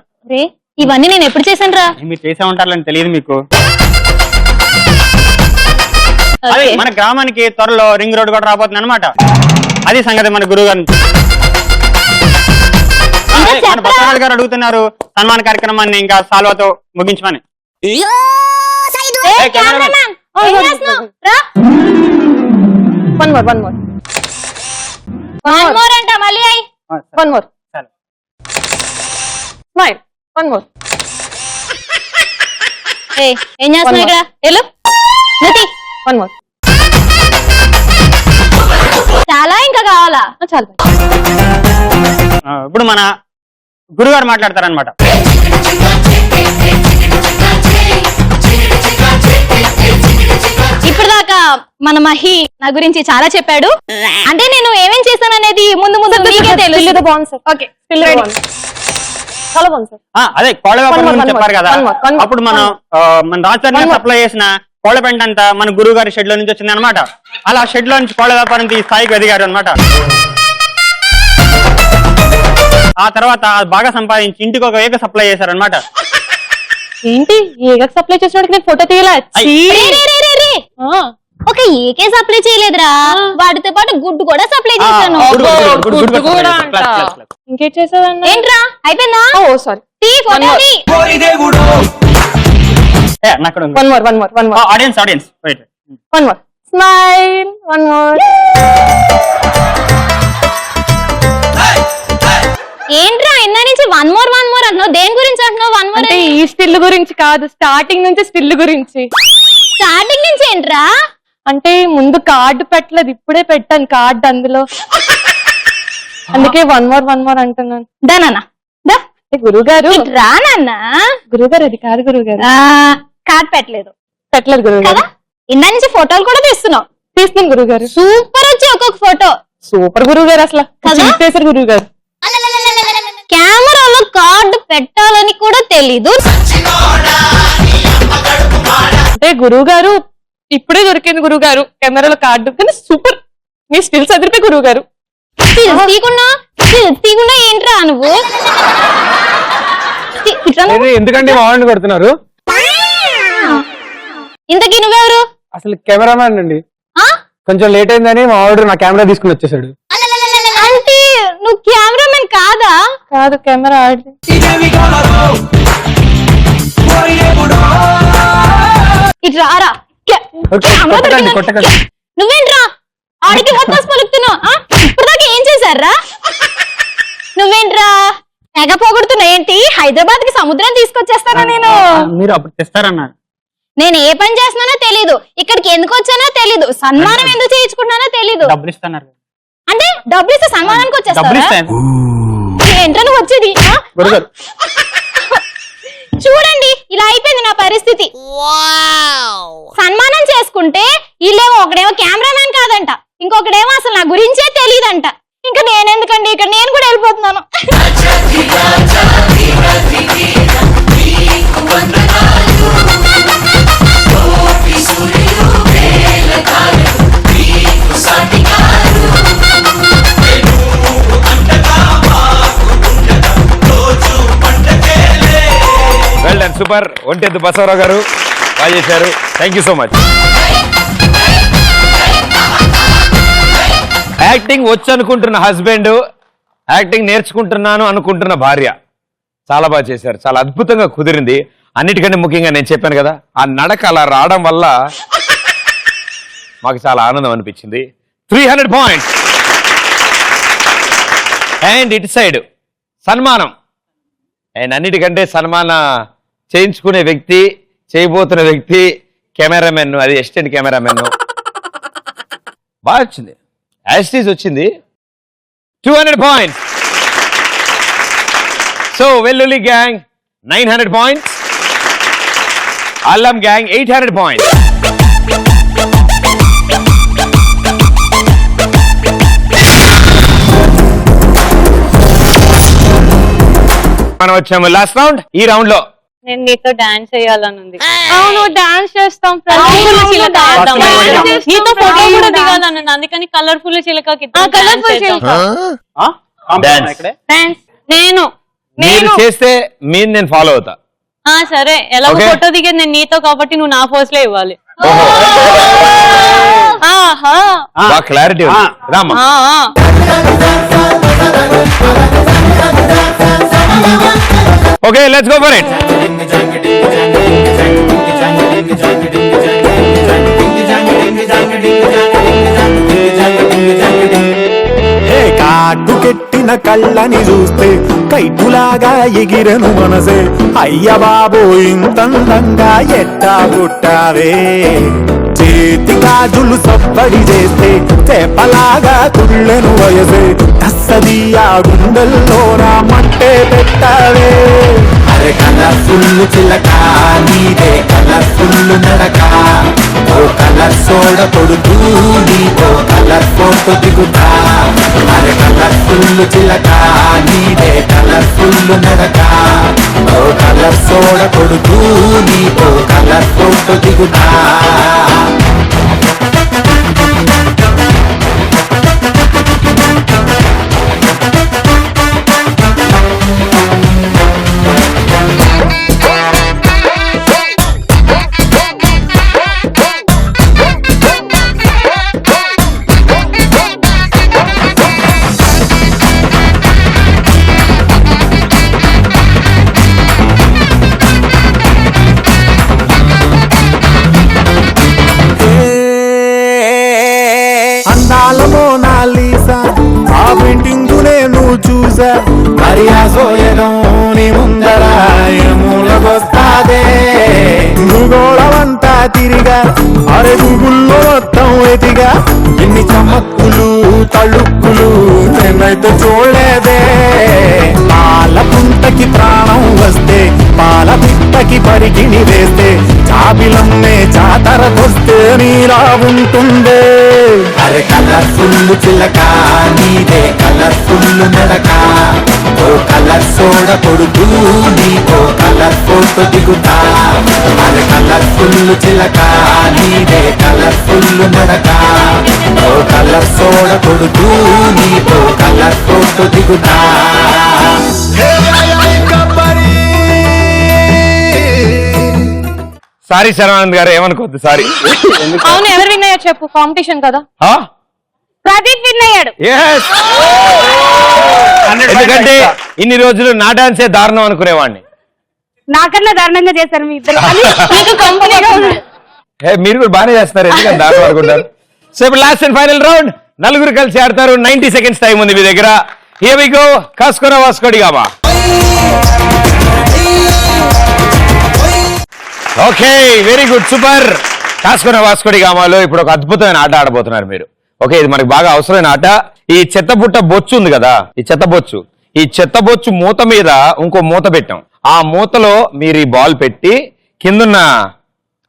ఇవన్నీ నేను ఎప్పుడు చేశాను రా? మీరు చేసే ఉంటారని తెలియదు మీకు. అదే మన గ్రామానికి త్వరలో రింగ్ రోడ్ కూడా రాబోతుంది అనమాట. అది సంగతి మన గురువు గారు. మన బసవరాజు గారు అడుగుతున్నారు సన్మాన కార్యక్రమాన్ని ఇంకా సాల్వాతో ముగించమని. One more smile one more ఏం చేస్తున్నావు ఇక్కడ వెళ్ళు నతి వన్ మోర్ చాలా ఇంకా కావాలా చాలు ఇప్పుడు మన గురుగారు మాట్లాడతారనమాట. ఇప్పటిదాకా మన మహి నా గురించి చాలా చెప్పాడు. అంటే నేను ఏమేం చేశాను అనేది ముందు ముందు మీకే తెలుసు. ఓకే చాలా బాగుంది సార్. అదే కోళ్ళ వ్యాపారం One more, గురించి చెప్పారు కదా, one more, one more. అప్పుడు మనం మన రాజధాని సప్లై చేసిన కోళ్ళ పెంట అంతా మన గురువు గారి షెడ్ లో నుంచి వచ్చింది అనమాట. అలా షెడ్ లో నుంచి కోళ్ళ వ్యాపారం ఈ స్థాయికి ఎదిగారు అనమాట. ఆ తర్వాత బాగా సంపాదించి ఇంటికి ఒక ఏక సప్లై చేశారు అనమాట. ఏంటి ఏగ సప్లై చేసినోడికి నేను ఫోటో తీయలే. ఒక ఏకే సప్లై చేయలేదురా, వాటితో పాటు గుడ్డు కూడా సప్లై చేశాను. ఇంకేం చేసావన్నా? ఏంట్రా అయిపోయిందా? Oh sorry. One more audience wait one more smile one more. ఏంట్రా ఇందా నుంచి వన్ మోర్ అంటున్నావు, దేని గురించి అంటున్నావు? వన్ మోర్ అంటే ఈ స్టిల్ గురించి కాదు, స్టార్టింగ్ నుంచి స్టిల్ గురించి. స్టార్టింగ్ నుంచి ఏంట్రా? అంటే ముందు కార్డు పెట్టలేదు, ఇప్పుడే పెట్టాను కార్డు అందులో, అందుకే వన్ మోర్ అంటున్నాను. దానా గురువు గారు రానన్నా, గురువు గారు అది కాదు గురువు గారు. కార్డ్ పెట్టలేదు గురువు గారు. ఇందా నుంచి ఫోటోలు కూడా తీస్తున్నాను గురువు గారు. సూపర్ వచ్చి ఒక్కొక్క ఫోటో సూపర్ గురువు గారు, అసలు చేశారు గురువు గారు. కెమెరాలో కార్డు పెట్టాలని కూడా తెలీదు. అంటే గురువు గారు ఇప్పుడే దొరికింది గురువు గారు కెమెరాలో కార్డు, కానీ సూపర్ మీ స్టిల్స్ అదిరిపోయి గురువు గారు. తీయకుండా ఏంట్రా నువ్వు? ఎందుకంటే మావాడిని కొడుతున్నారు? ఇంతకీ నువ్వెవరు? అసలు కెమెరామ్యాన్ అండి. కొంచెం లేట్ అయిందని మా ఆవిడ నా కెమెరా తీసుకుని వచ్చేసాడు. అంటే నువ్వు కెమెరామెన్ కాదా? కాదు, కెమెరా ఆడి. ఇటు రారా. నువ్వేంట్రా ఆడికి మొత్తం పలుకుతున్నావు? ఇప్పటిదాకా ఏం చేశారా? నువ్వేంట్రా తెగ పోగొడుతున్నా ఏంటి? హైదరాబాద్ కి సముద్రం తీసుకొచ్చేస్తానా నేను? మీరు అప్పుడు తెస్తారన్నారు. నేను ఏ పని చేస్తున్నానో తెలీదు, ఇక్కడికి ఎందుకు వచ్చానో తెలీదు, సన్మానం ఎందుకు చేయించుకుంటున్నానో తెలీదు. డబ్బులు ఇస్తున్నారు అంటే డబ్బులు ఇస్తే సన్మానానికి వచ్చేస్తారా? ఏంట్రా నువ్వు వచ్చేది? చూడండి ఇలా అయిపోయింది నా పరిస్థితి. సన్మానం చేసుకుంటే వీళ్ళేమో ఒకడేమో కెమెరామ్యాన్ కాదంట, ఇంకొకడేమో అసలు నా గురించే తెలియదంట. ఇంకా నేనెందుకండి ఇక్కడ, నేను కూడా వెళ్ళిపోతున్నాను. Well done, super. ఒంటెద్దు బసవరావు గారు బాగా చేశారు, thank you so much. Acting వచ్చు అనుకుంటున్న హస్బెండ్, యాక్టింగ్ నేర్చుకుంటున్నాను అనుకుంటున్న భార్య చాలా బాగా చేశారు, చాలా అద్భుతంగా కుదిరింది. అన్నిటికంటే ముఖ్యంగా నేను చెప్పాను కదా, ఆ నడక అలా రావడం వల్ల మాకు చాలా ఆనందం అనిపించింది. 300 పాయింట్స్. అండ్ ఇటు సైడ్ సన్మానం, అండ్ అన్నిటికంటే సన్మాన చేయించుకునే వ్యక్తి, చేయబోతున్న వ్యక్తి కెమెరామెన్, అది అసిస్టెంట్ కెమెరామెన్. బాగా వచ్చింది, యాస్టీజ్ వచ్చింది. 200 పాయింట్స్. సో వెల్లుల్లి గ్యాంగ్ 900 పాయింట్స్, అల్లం గ్యాంగ్ 800 పాయింట్స్. మనం వచ్చాము లాస్ట్ రౌండ్. ఈ రౌండ్ లో నేను నీతో డాన్స్ చేయాలని ఉంది. అవును డాన్స్ చేస్తాం, నీతో ఫోటో కూడా దిగాలని ఉంది, అందుకని కలర్ఫుల్ చిలకకి నేను మీరు చేస్తే మీరు నేను ఫాలో అవుతా. సరే, ఎలాగో ఫోటో దిగేది నేను నీతో కాబట్టి నువ్వు నా ఫోర్స్ లో ఇవ్వాలి. Clarity Rama. Okay, let's go for it. కాటు కెట్టిన ఆయన కళ్ళని చూస్తే కైటులాగా ఎగిరెను మనసే అయ్య బాబో ఇంతందంగా ఎట్టా పుట్టావే చేతి గాజులు సప్పడి చేస్తే చేపలాగా తుళ్ళెను వయసే తస్సది ఆ గుండెల్లో నా మట్టే పెట్టావే అరే కలర్ఫుల్ చిలక నీదే కలర్ఫుల్ నడక ఓ కలర్ సోడ కొడుతూ నీతో కలర్ ఫోటో దిగుతా అరే కలర్ఫుల్ చిలక నీదే కలర్ఫుల్ నడక ఓ కలర్ సోడ కొడుతూ నీతో కలర్ ఫోటో దిగుతా అందాల మోనాలీసా ఆ పెయింటింగ్ నేను చూసా మరి ఆ సోయగం నీ ముందర మూలకొస్తాదే భూగోళమంతా తిరిగా అరే గూగుల్లో మొత్తం ఎదిగా ఇన్ని చమక్కులు తళుక్కులు నేనైతే చూడలేదే పాల పుంటకి ప్రాణం వస్తే పాల పిట్టకి పరికిని వేస్తే చాబిలమ్మే జాతరకొస్తే నీలా ఉంటుందే అరే కలర్ఫుల్ చిలక నీదే కలర్ఫుల్ నడక ఓ కలర్ సోడ కొడుతూ నీతో కలర్ ఫోటో దిగుతా అరే కలర్ఫుల్ చిలక నీదే కలర్ఫుల్ నడక ఓ కలర్ సోడ కొడుతూ నీతో కలర్ ఫోటో దిగుతా సారీ శరవానంద్ గారు, ఏమనుకోవద్దు, సారీ. అవును, ఎవరు విన్ అయ్యారు చెప్పు, కాంపిటీషన్ కదా. ప్రదీప్ విన్ అయ్యాడు. ఎందుకంటే ఇన్ని రోజులు నా డాన్సే దారుణం అనుకునేవాడిని. నాకన్నా దారుణంగా చేశారు మీ ఇద్దరు. మీరు కూడా బాగానే చేస్తారు, ఎందుకంటే దారుణం అనుకుంటారు. సో ఇప్పుడు లాస్ట్ అండ్ ఫైనల్ రౌండ్, నలుగురు కలిసి ఆడతారు. 90 seconds టైం ఉంది మీ దగ్గర. Here we go. కాస్కోరా Vasco da Gama. Okay, very good, super. కాస్కోరా వాస్కోడి గామాలో ఇప్పుడు ఒక అద్భుతమైన ఆట ఆడబోతున్నారు మీరు. ఓకే, ఇది మనకు బాగా అవసరమైన ఆట. ఈ చెత్తబుట్ట బొచ్చు ఉంది కదా, ఈ చెత్త బొచ్చు మూత మీద ఇంకో మూత పెట్టాం. ఆ మూతలో మీరు ఈ బాల్ పెట్టి కిందున్న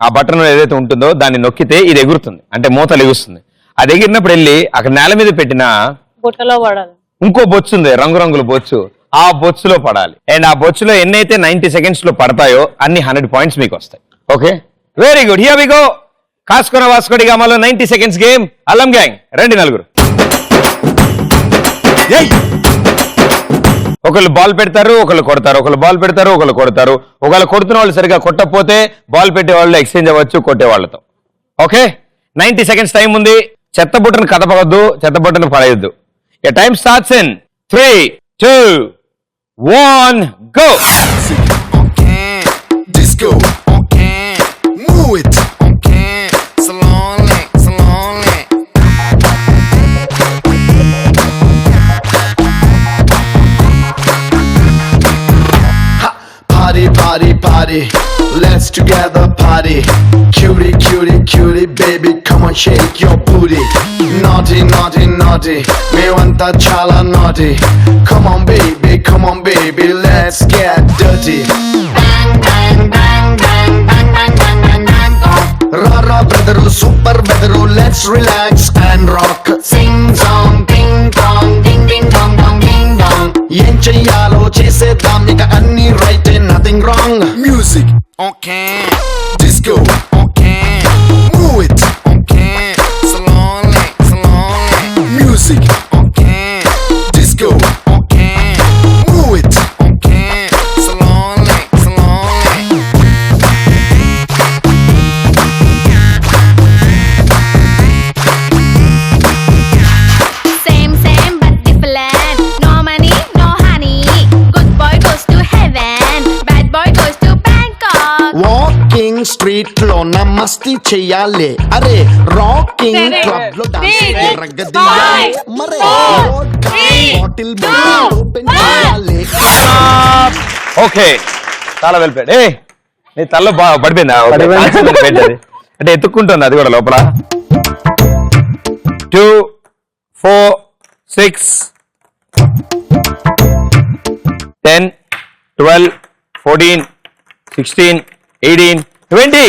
ఆ బటన్ ఏదైతే ఉంటుందో దాన్ని నొక్కితే ఇది ఎగురుతుంది, అంటే మూత ఎగుస్తుంది. అది ఎగిరినప్పుడు వెళ్ళి అక్కడ నేల మీద పెట్టిన బుట్టలో పడాలి. ఇంకో బొచ్చు ఉంది, రంగురంగుల బొచ్చు, ఆ బొచ్చులో పడాలి. అండ్ ఆ బొచ్చులో ఎన్నైతే 90 seconds లో పడతాయో అన్ని 100 points మీకు వస్తాయి. Okay, very good. Here we go. కాస్కోరా వాస్కోడి గామాలో 90 seconds గేమ్. అల్లం గ్యాంగ్ రండి నలుగురు. ఒకళ్ళు బాల్ పెడతారు, ఒకళ్ళు కొడతారు, ఒకళ్ళు బాల్ పెడతారు, ఒకళ్ళు కొడతారు. ఒకళ్ళు కొడుతున్న వాళ్ళు సరిగా కొట్టకపోతే బాల్ పెట్టే వాళ్ళు ఎక్స్చేంజ్ అవ్వచ్చు కొట్టే వాళ్ళతో. ఓకే, 90 seconds టైం ఉంది. చెత్త బుట్టను కదపవద్దు, చెత్త బుట్టను పడేయద్దు. Time starts in 3, 2, 1, go. Disco, okay, move it, okay, slowly, slowly. Ha, party, party, party, let's together party. Cutie, cutie, cutie, baby, come on, shake your booty. Naughty, naughty, naughty, me want that chala naughty. Come on, baby, let's get dirty. Bang, bang, bang, bang, bang, bang, bang, bang, bang, oh. Rara, brother, super weather, let's relax and rock. Sing song, ding dong, ding ding dong dong, ding dong. Yen cheyalo chesedam, nika anni right and nothing wrong. Music, okay. Disco, okay. Move it, okay. Slowly, slowly. Music, okay. Disco, okay. Move it, okay. Slowly, slowly. Same, same but different. No money, no honey. Good boy goes to heaven. Bad boy goes to Bangkok. Walking మస్తీ చెయ్యాలి అరే rocking club లో dance మరే bottle open చేయాలి. Okay చాలా వెళ్ళిపోయాడు. ఏ నీ తల్లో బాగా పడిపోయిందా? అంటే ఎత్తుక్కుంటుంది అది కూడా లోపల. 2 4 6 10 12 14 16 18 20.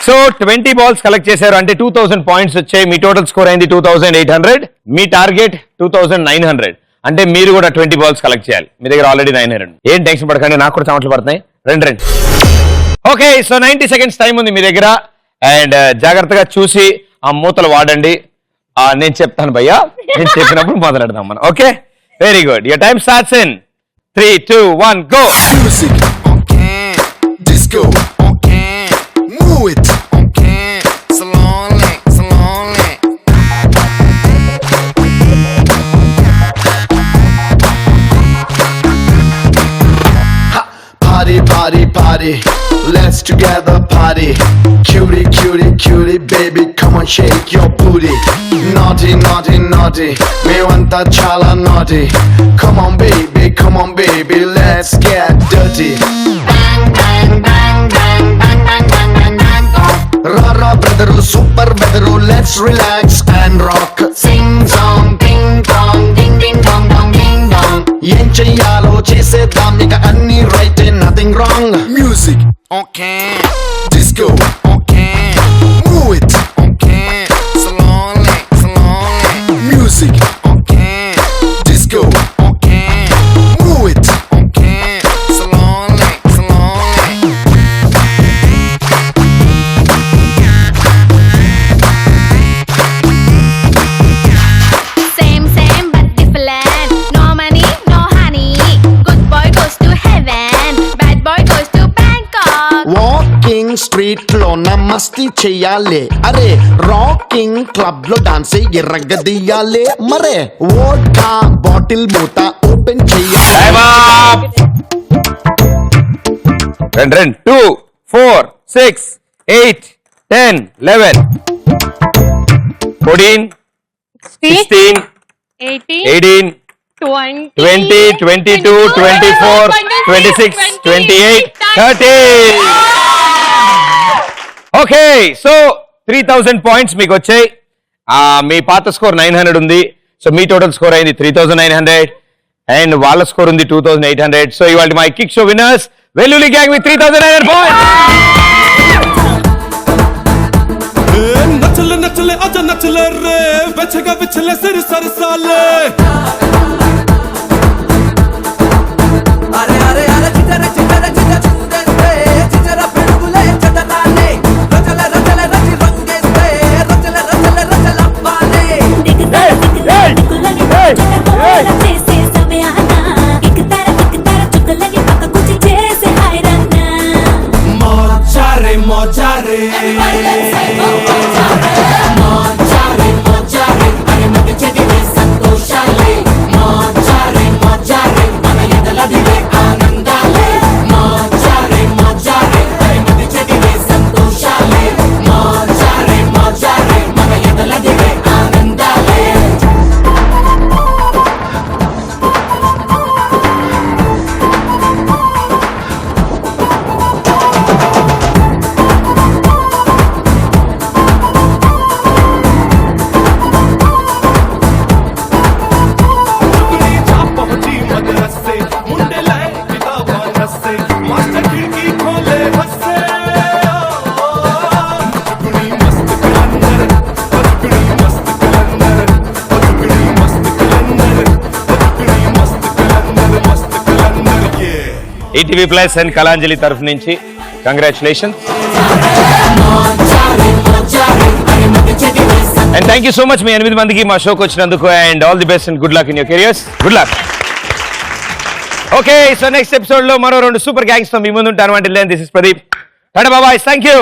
సో 20 బాల్స్ కలెక్ట్ చేశారు అంటే 2000 పాయింట్స్ వచ్చాయి. మీ టోటల్ స్కోర్ అయింది 2800. మీ టార్గెట్ 2900 అంటే మీరు కూడా 20 బాల్స్ కలెక్ట్ చేయాలి. మీ దగ్గర ఆల్రెడీ 900. ఏం టెన్షన్ పడకండి, నాకు కూడా చెమటలు పడుతున్నాయి. రెండు ఓకే. సో 90 సెకండ్స్ టైం ఉంది మీ దగ్గర అండ్ జాగ్రత్తగా చూసి ఆ మూతలు వాడండి. నేను చెప్తాను భయ్యా, నేను చెప్పినప్పుడు మొదలెడదాం మనం. Okay very good. Your time starts in 3 2 1 go. Music on can, disco on can, move it on can, slowly, slowly. Ha, party, party, party, let's together party. Cutie, cutie, cutie, baby, come on shake your booty. Naughty, naughty, naughty, me want that chala naughty. Come on baby, let's get dirty. Bang, bang, bang, bang, bang, bang, bang, bang, bang, oh. Rara brother, super brother, let's relax and rock. Sing song, ding dong, ding ding dong dong ding dong. Yen cheyalo chesedam ika anni right and nothing wrong. Music okay, disco okay, move it okay, slowly slowly. Music okay, disco okay, move it okay, slowly slowly. Same same but different. No money, no honey. Good boy goes to heaven. Bad boy goes to Bangkok. Walking street లో మస్తీ చెయ్యాలి అరే rocking club లో dance ఎర్రగదీయాలి మరే vodka bottle మూత open చెయ్యాలి. 2 4 6 8 10 11 14 16 18 20 22 24 26 28 30. Okay so 3000 points మీకు వచ్చాయి. మీ పాత స్కోర్ 900 ఉంది. సో మీ టోటల్ స్కోర్ అయింది 3900 అండ్ వాళ్ళ స్కోర్ ఉంది 2800. సో ఇవాళ మై కిక్ షో విన్నర్స్ వెల్లుల్లి గ్యాంగ్ విత్ 3900 పాయింట్స్. నచ్చలే నచ్చలే అజ నచ్చలే రే వెచ్చగా విచ్చలే సరి సరసాలే. అరే అరే అరే చిటర చిటర చిట చూడేస్తే చిటర పెరుగులే చటతానే రచల రచల రచి రంగేస్తే రచల రచల రచల అప్పాలే. దిగతార దిగతార దిక్కులని చటకోల చేసే సమయానా దిగతార దిగతార చుక్కలని పక్క కుచి చేసే హైరానా. మోచారే మోచారే మోచారే మోచారే అరే మది చెడివే సంతోషాలే. మోచారే మోచారే మన ఎదలదివే ఆనందాలే. మోచారే మోచారే అరే మది చెడివే సంతోషాలే. మోచారే మోచారే మన ఎదలదివే ఆనందాలే. ఈటీవీ ప్లస్ అండ్ కళాంజలి తరఫు నుంచి congratulations and thank you so much మీ 8 మందికి మా షోకి వచ్చినందుకు and all the best and good luck in your careers. Good luck. Okay so next episode లో మరో 2 సూపర్ గ్యాంగ్స్ తో మీ ముందు ఉంటాను. అంటే దిస్ ఇస్ ప్రదీప్. టాటా బాబాయ్. Thank you.